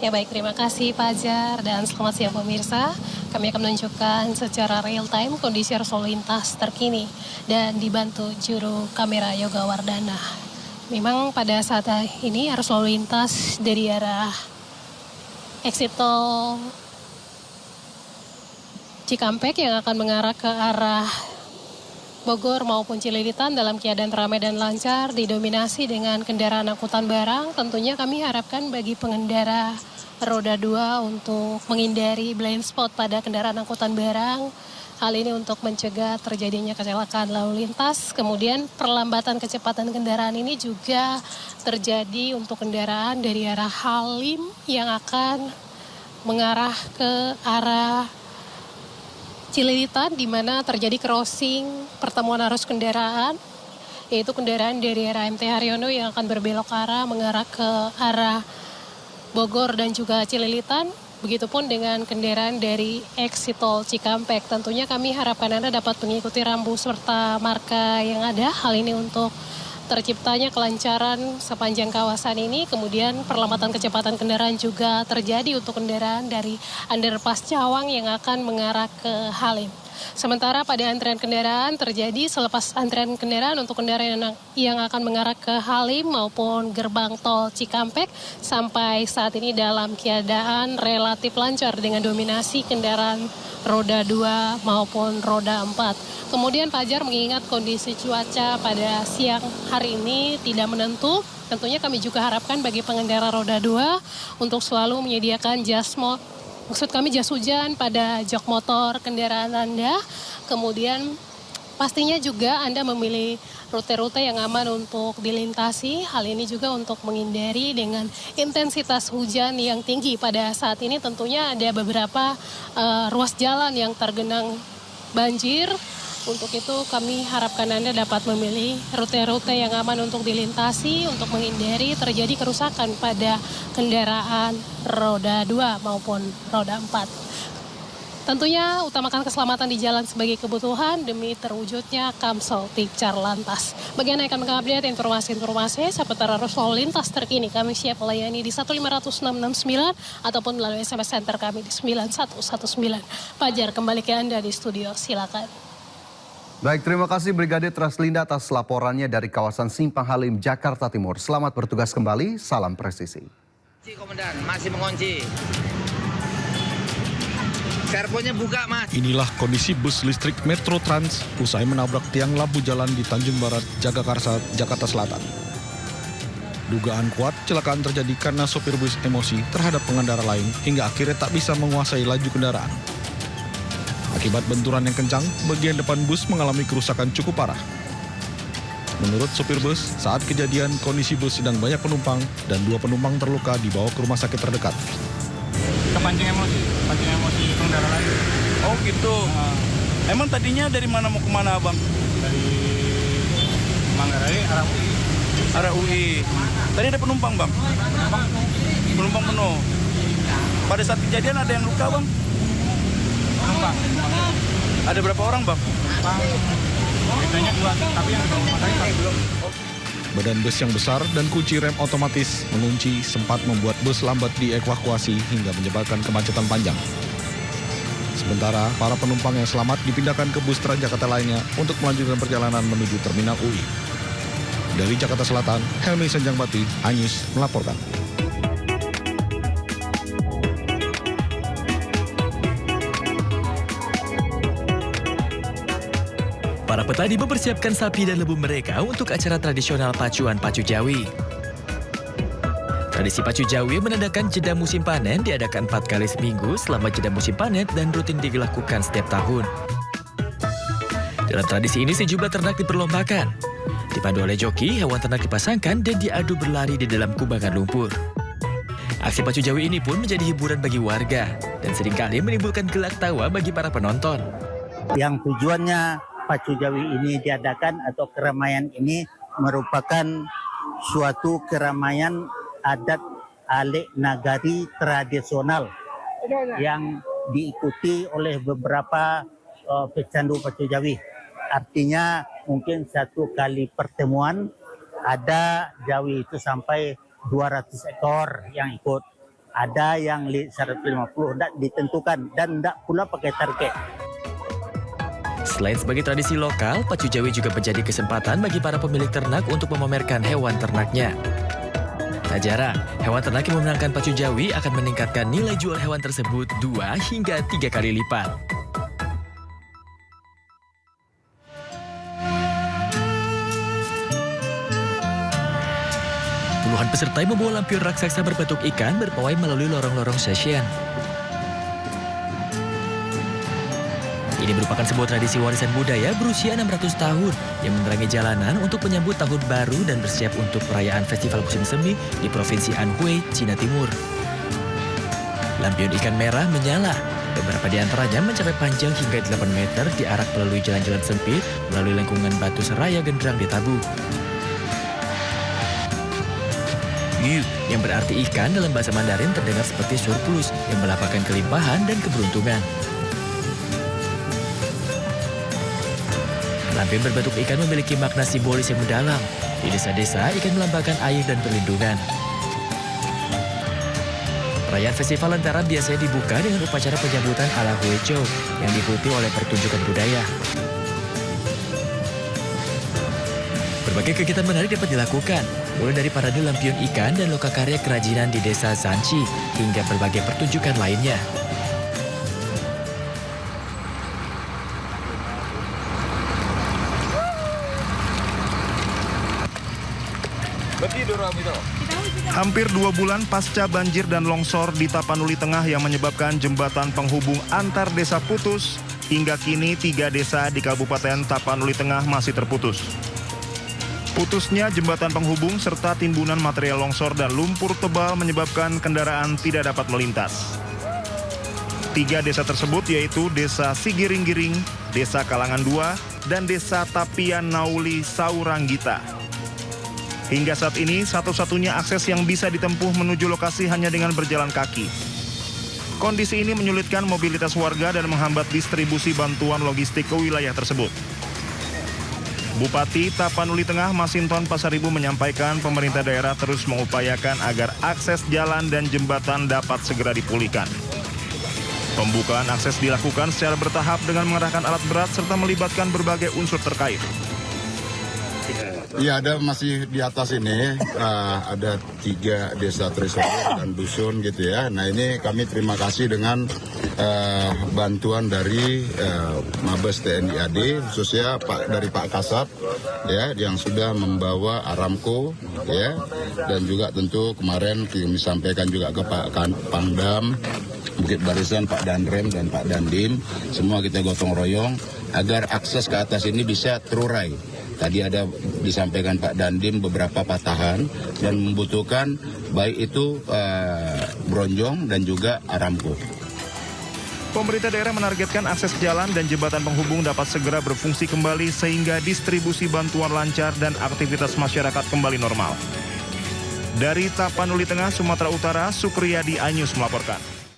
Ya baik, terima kasih Fajar dan selamat siang pemirsa. Kami akan menunjukkan secara real time kondisi arus lalu lintas terkini dan dibantu juru kamera Yoga Wardana. Memang pada saat ini arus lalu lintas dari arah exit tol Cikampek yang akan mengarah ke arah Bogor maupun Cililitan dalam keadaan ramai dan lancar didominasi dengan kendaraan angkutan barang. Tentunya kami harapkan bagi pengendara roda 2 untuk menghindari blind spot pada kendaraan angkutan barang. Hal ini untuk mencegah terjadinya kecelakaan lalu lintas. Kemudian perlambatan kecepatan kendaraan ini juga terjadi untuk kendaraan dari arah Halim yang akan mengarah ke arah Cililitan, di mana terjadi crossing pertemuan arus kendaraan, yaitu kendaraan dari arah MT Haryono yang akan berbelok arah mengarah ke arah Bogor dan juga Cililitan. Begitupun dengan kendaraan dari exit tol Cikampek. Tentunya kami harapkan Anda dapat mengikuti rambu serta marka yang ada. Hal ini untuk terciptanya kelancaran sepanjang kawasan ini. Kemudian perlambatan kecepatan kendaraan juga terjadi untuk kendaraan dari underpass Cawang yang akan mengarah ke Halim. Sementara pada antrian kendaraan terjadi selepas antrian kendaraan untuk kendaraan yang akan mengarah ke Halim maupun gerbang tol Cikampek sampai saat ini dalam keadaan relatif lancar dengan dominasi kendaraan roda 2 maupun roda 4. Kemudian Fajar mengingat kondisi cuaca pada siang hari ini tidak menentu. Tentunya kami juga harapkan bagi pengendara roda 2 untuk selalu menyediakan jas hujan pada jok motor kendaraan Anda. Kemudian pastinya juga Anda memilih rute-rute yang aman untuk dilintasi. Hal ini juga untuk menghindari dengan intensitas hujan yang tinggi pada saat ini. Tentunya ada beberapa ruas jalan yang tergenang banjir. Untuk itu kami harapkan Anda dapat memilih rute-rute yang aman untuk dilintasi untuk menghindari terjadi kerusakan pada kendaraan roda 2 maupun roda 4. Tentunya utamakan keselamatan di jalan sebagai kebutuhan demi terwujudnya Kamsel Tipcar Lantas. Bagi Anda yang akan mengupdate informasi-informasi seputar arus lalu lintas terkini, kami siap melayani di 1500669 ataupun melalui SMS Center kami di 9119. Fajar, kembali ke Anda di studio, silakan. Baik, terima kasih Brigade Traslinda atas laporannya dari kawasan Simpang Halim, Jakarta Timur. Selamat bertugas kembali, salam presisi. Komandan, masih mengunci. Servonya buka, Mas. Inilah kondisi bus listrik Metro Trans usai menabrak tiang lampu jalan di Tanjung Barat, Jagakarsa, Jakarta Selatan. Dugaan kuat kecelakaan terjadi karena sopir bus emosi terhadap pengendara lain hingga akhirnya tak bisa menguasai laju kendaraan. Akibat benturan yang kencang, bagian depan bus mengalami kerusakan cukup parah. Menurut sopir bus, saat kejadian kondisi bus sedang banyak penumpang dan 2 penumpang terluka dibawa ke rumah sakit terdekat. Kepancing emosi pengendara lain. Oh gitu. Emang tadinya dari mana mau kemana abang? Dari Manggarai arah UI. Arah UI. Tadi ada penumpang bang? Penumpang penuh. Pada saat kejadian ada yang luka bang? Penumpang. Ada berapa orang bang? Biasanya 2, tapi yang dibawa rumah sakit belum. Badan bus yang besar dan kunci rem otomatis mengunci sempat membuat bus lambat dievakuasi hingga menyebabkan kemacetan panjang. Sementara para penumpang yang selamat dipindahkan ke bus Transjakarta lainnya untuk melanjutkan perjalanan menuju Terminal UI. Dari Jakarta Selatan, Helmi Senjangbati, Anyus melaporkan. Para petani mempersiapkan sapi dan lembu mereka untuk acara tradisional pacuan Pacu Jawi. Tradisi Pacu Jawi menandakan jeda musim panen diadakan 4 kali seminggu selama jeda musim panen dan rutin dilakukan setiap tahun. Dalam tradisi ini sejumlah ternak diperlombakan. Dipandu oleh joki, hewan ternak dipasangkan dan diadu berlari di dalam kubangan lumpur. Aksi Pacu Jawi ini pun menjadi hiburan bagi warga dan seringkali menimbulkan gelak tawa bagi para penonton. Yang tujuannya Pacu Jawi ini diadakan atau keramaian ini merupakan suatu keramaian adat Alek Nagari tradisional yang diikuti oleh beberapa pecandu Pacu Jawi. Artinya mungkin 1 kali pertemuan ada Jawi itu sampai 200 ekor yang ikut. ada yang 150, tidak ditentukan dan tidak pula pakai target. Selain sebagai tradisi lokal, pacu Jawi juga menjadi kesempatan bagi para pemilik ternak untuk memamerkan hewan ternaknya. Tak jarang, hewan ternak yang memenangkan pacu Jawi akan meningkatkan nilai jual hewan tersebut 2 hingga 3 kali lipat. Puluhan peserta yang membawa lampion raksasa berbentuk ikan berpawai melalui lorong-lorong Shashian. Ini merupakan sebuah tradisi warisan budaya berusia 600 tahun yang menerangi jalanan untuk menyambut tahun baru dan bersiap untuk perayaan festival musim semi di Provinsi Anhui, Cina Timur. Lampion ikan merah menyala. Beberapa di antaranya mencapai panjang hingga 8 meter diarak melalui jalan-jalan sempit melalui lengkungan batu seraya genderang di Tabu. Yu, yang berarti ikan dalam bahasa Mandarin terdengar seperti surplus yang melambangkan kelimpahan dan keberuntungan. Lampion berbentuk ikan memiliki makna simbolis yang mendalam. Di desa-desa, ikan melambangkan air dan perlindungan. Perayaan festival lantaran biasanya dibuka dengan upacara penyambutan ala Huichou yang diikuti oleh pertunjukan budaya. Berbagai kegiatan menarik dapat dilakukan, mulai dari parade lampion ikan dan lokakarya kerajinan di desa Zanchi hingga berbagai pertunjukan lainnya. Hampir 2 bulan pasca banjir dan longsor di Tapanuli Tengah yang menyebabkan jembatan penghubung antar desa putus, hingga kini 3 desa di Kabupaten Tapanuli Tengah masih terputus. Putusnya jembatan penghubung serta timbunan material longsor dan lumpur tebal menyebabkan kendaraan tidak dapat melintas. 3 desa tersebut yaitu Desa Sigiring-Giring, Desa Kalangan 2, dan Desa Tapian Nauli Sauranggita. Hingga saat ini, satu-satunya akses yang bisa ditempuh menuju lokasi hanya dengan berjalan kaki. Kondisi ini menyulitkan mobilitas warga dan menghambat distribusi bantuan logistik ke wilayah tersebut. Bupati Tapanuli Tengah Masinton Pasaribu menyampaikan pemerintah daerah terus mengupayakan agar akses jalan dan jembatan dapat segera dipulihkan. Pembukaan akses dilakukan secara bertahap dengan mengerahkan alat berat serta melibatkan berbagai unsur terkait. Iya, ada masih di atas ini, ada 3 desa terisolir dan dusun gitu ya. Nah ini kami terima kasih dengan bantuan dari Mabes TNI AD, khususnya dari Pak Kasat ya, yang sudah membawa Aramco ya, dan juga tentu kemarin kami sampaikan juga ke Pak Pangdam, Bukit Barisan, Pak Danrem dan Pak Dandim, semua kita gotong royong agar akses ke atas ini bisa terurai. Tadi ada disampaikan Pak Dandim beberapa patahan dan membutuhkan baik itu bronjong dan juga Aramco. Pemerintah daerah menargetkan akses jalan dan jembatan penghubung dapat segera berfungsi kembali sehingga distribusi bantuan lancar dan aktivitas masyarakat kembali normal. Dari Tapanuli Tengah, Sumatera Utara, Sukriyadi Anyus melaporkan.